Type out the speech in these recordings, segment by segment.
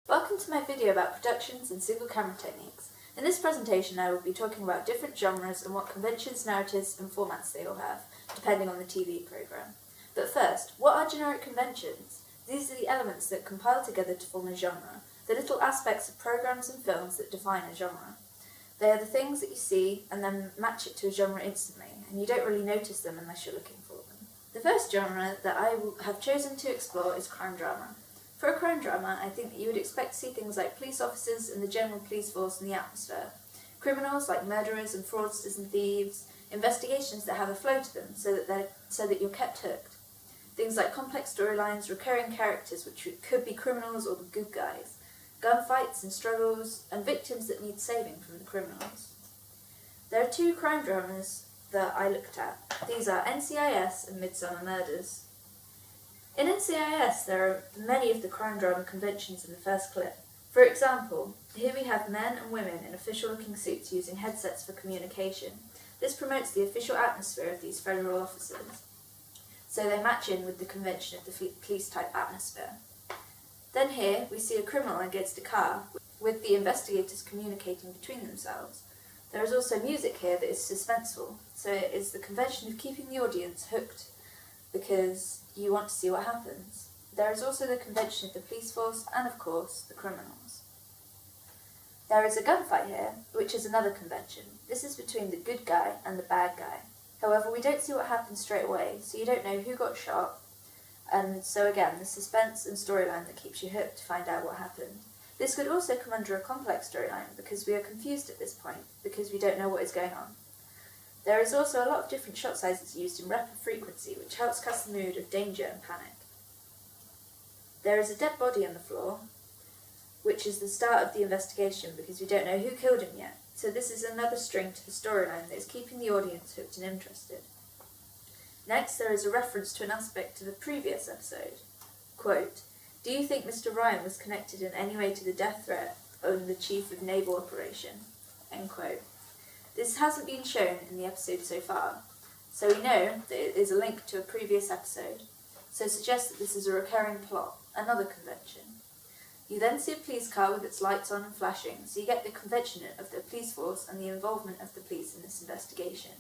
Welcome to my video about productions and single camera techniques. In this presentation I will be talking about different genres and what conventions, narratives and formats they all have, depending on the TV programme. But first, what are generic conventions? These are the elements that compile together to form a genre, the little aspects of programmes and films that define a genre. They are the things that you see and then match it to a genre instantly, and you don't really notice them unless you're looking for them. The first genre that I have chosen to explore is crime drama. For a crime drama, I think that you would expect to see things like police officers and the general police force and the atmosphere, criminals like murderers and fraudsters and thieves, investigations that have a flow to them so that you're kept hooked. Things like complex storylines, recurring characters which could be criminals or the good guys, gunfights and struggles, and victims that need saving from the criminals. There are two crime dramas that I looked at. These are NCIS and Midsomer Murders. In NCIS, there are many of the crime drama conventions in the first clip. For example, here we have men and women in official-looking suits using headsets for communication. This promotes the official atmosphere of these federal officers, so they match in with the convention of the police-type atmosphere. Then here, we see a criminal against a car, with the investigators communicating between themselves. There is also music here that is suspenseful, so it is the convention of keeping the audience hooked, because you want to see what happens. There is also the convention of the police force and, of course, the criminals. There is a gunfight here, which is another convention. This is between the good guy and the bad guy. However, we don't see what happens straight away, so you don't know who got shot, and so again, the suspense and storyline that keeps you hooked to find out what happened. This could also come under a complex storyline, because we are confused at this point, because we don't know what is going on. There is also a lot of different shot sizes used in rapid frequency, which helps cast the mood of danger and panic. There is a dead body on the floor, which is the start of the investigation because we don't know who killed him yet, so this is another string to the storyline that is keeping the audience hooked and interested. Next, there is a reference to an aspect of the previous episode. Quote, "Do you think Mr. Ryan was connected in any way to the death threat of the chief of naval operation?" End quote. This hasn't been shown in the episode so far, so we know that it is a link to a previous episode, so suggest that this is a recurring plot, another convention. You then see a police car with its lights on and flashing, so you get the convention of the police force and the involvement of the police in this investigation.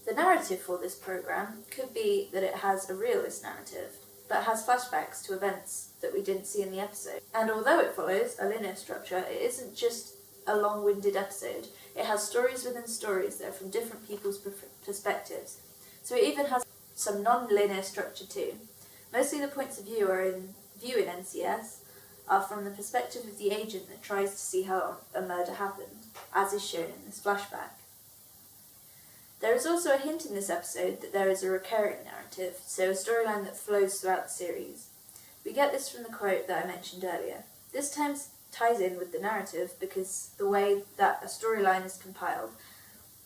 The narrative for this programme could be that it has a realist narrative, but has flashbacks to events that we didn't see in the episode. And although it follows a linear structure, it isn't just a long-winded episode. It has stories within stories that are from different people's perspectives. So it even has some non-linear structure too. Mostly the points of view in NCS are from the perspective of the agent that tries to see how a murder happened, as is shown in this flashback. There is also a hint in this episode that there is a recurring narrative, so a storyline that flows throughout the series. We get this from the quote that I mentioned earlier. This ties in with the narrative because the way that a storyline is compiled,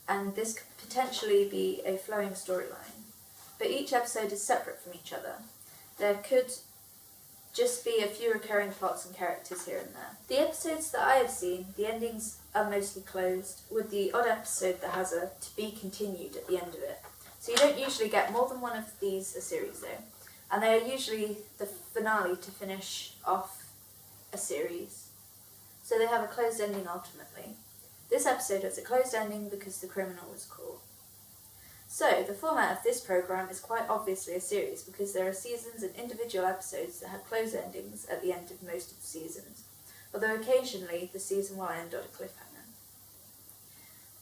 and this could potentially be a flowing storyline. But each episode is separate from each other. There could just be a few recurring plots and characters here and there. The episodes that I have seen, the endings are mostly closed, with the odd episode that has a "to be continued" at the end of it. So you don't usually get more than one of these a series though, and they are usually the finale to finish off a series. So they have a closed ending ultimately. This episode has a closed ending because the criminal was caught. So, the format of this programme is quite obviously a series because there are seasons and individual episodes that have closed endings at the end of most of the seasons, although occasionally the season will end on a cliffhanger.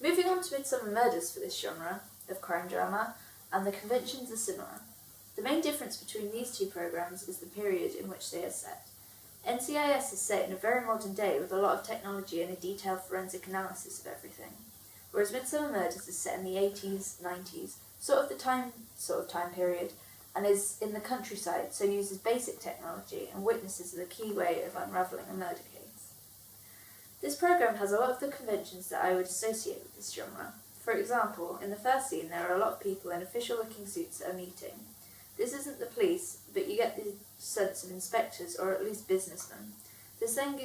Moving on to Midsomer Murders for this genre of crime drama, and the conventions are similar. The main difference between these two programmes is the period in which they are set. NCIS is set in a very modern day with a lot of technology and a detailed forensic analysis of everything, whereas Midsomer Murders is set in the 80s, 90s, sort of time period, and is in the countryside, so uses basic technology and witnesses are the key way of unravelling a murder case. This programme has a lot of the conventions that I would associate with this genre. For example, in the first scene there are a lot of people in official-looking suits that are meeting. This isn't the police, but you get the sense of inspectors, or at least businessmen. This then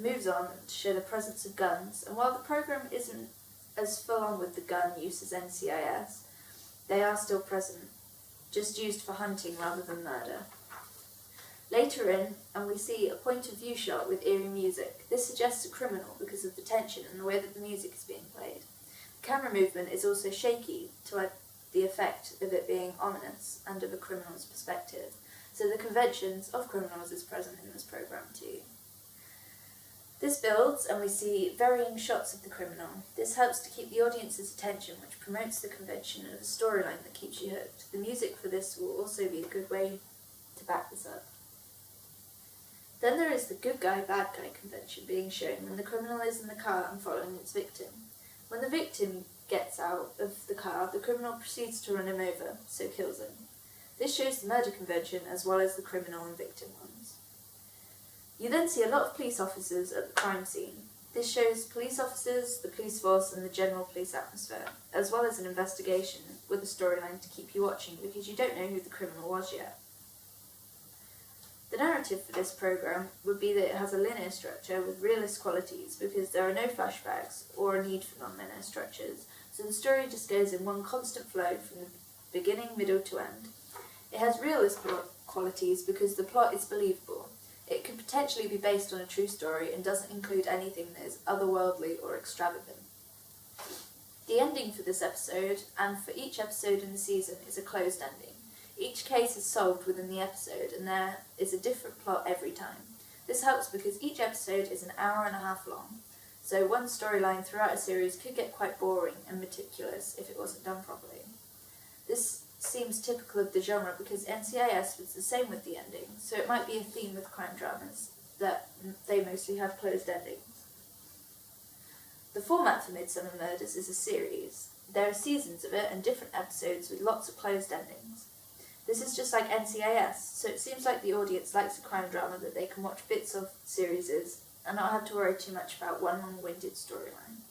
moves on to show the presence of guns, and while the programme isn't as full-on with the gun use as NCIS, they are still present, just used for hunting rather than murder. Later in, and we see a point of view shot with eerie music. This suggests a criminal because of the tension and the way that the music is being played. The camera movement is also shaky to add the effect of it being ominous and of a criminal's perspective. So the conventions of criminals is present in this program too. This builds and we see varying shots of the criminal. This helps to keep the audience's attention, which promotes the convention of a storyline that keeps you hooked. The music for this will also be a good way to back this up. Then there is the good guy, bad guy convention being shown when the criminal is in the car and following its victim. When the victim gets out of the car, the criminal proceeds to run him over, so kills him. This shows the murder convention as well as the criminal and victim ones. You then see a lot of police officers at the crime scene. This shows police officers, the police force and the general police atmosphere, as well as an investigation with a storyline to keep you watching because you don't know who the criminal was yet. The narrative for this program would be that it has a linear structure with realist qualities because there are no flashbacks or a need for non-linear structures, so the story just goes in one constant flow from the beginning, middle to end. It has realist qualities because the plot is believable. It could potentially be based on a true story and doesn't include anything that is otherworldly or extravagant. The ending for this episode, and for each episode in the season, is a closed ending. Each case is solved within the episode and there is a different plot every time. This helps because each episode is an hour and a half long, so one storyline throughout a series could get quite boring and meticulous if it wasn't done properly. This seems typical of the genre because NCIS was the same with the ending, so it might be a theme with crime dramas that they mostly have closed endings. The format for Midsomer Murders is a series. There are seasons of it and different episodes with lots of closed endings. This is just like NCIS, so it seems like the audience likes a crime drama that they can watch bits of series and not have to worry too much about one long-winded storyline.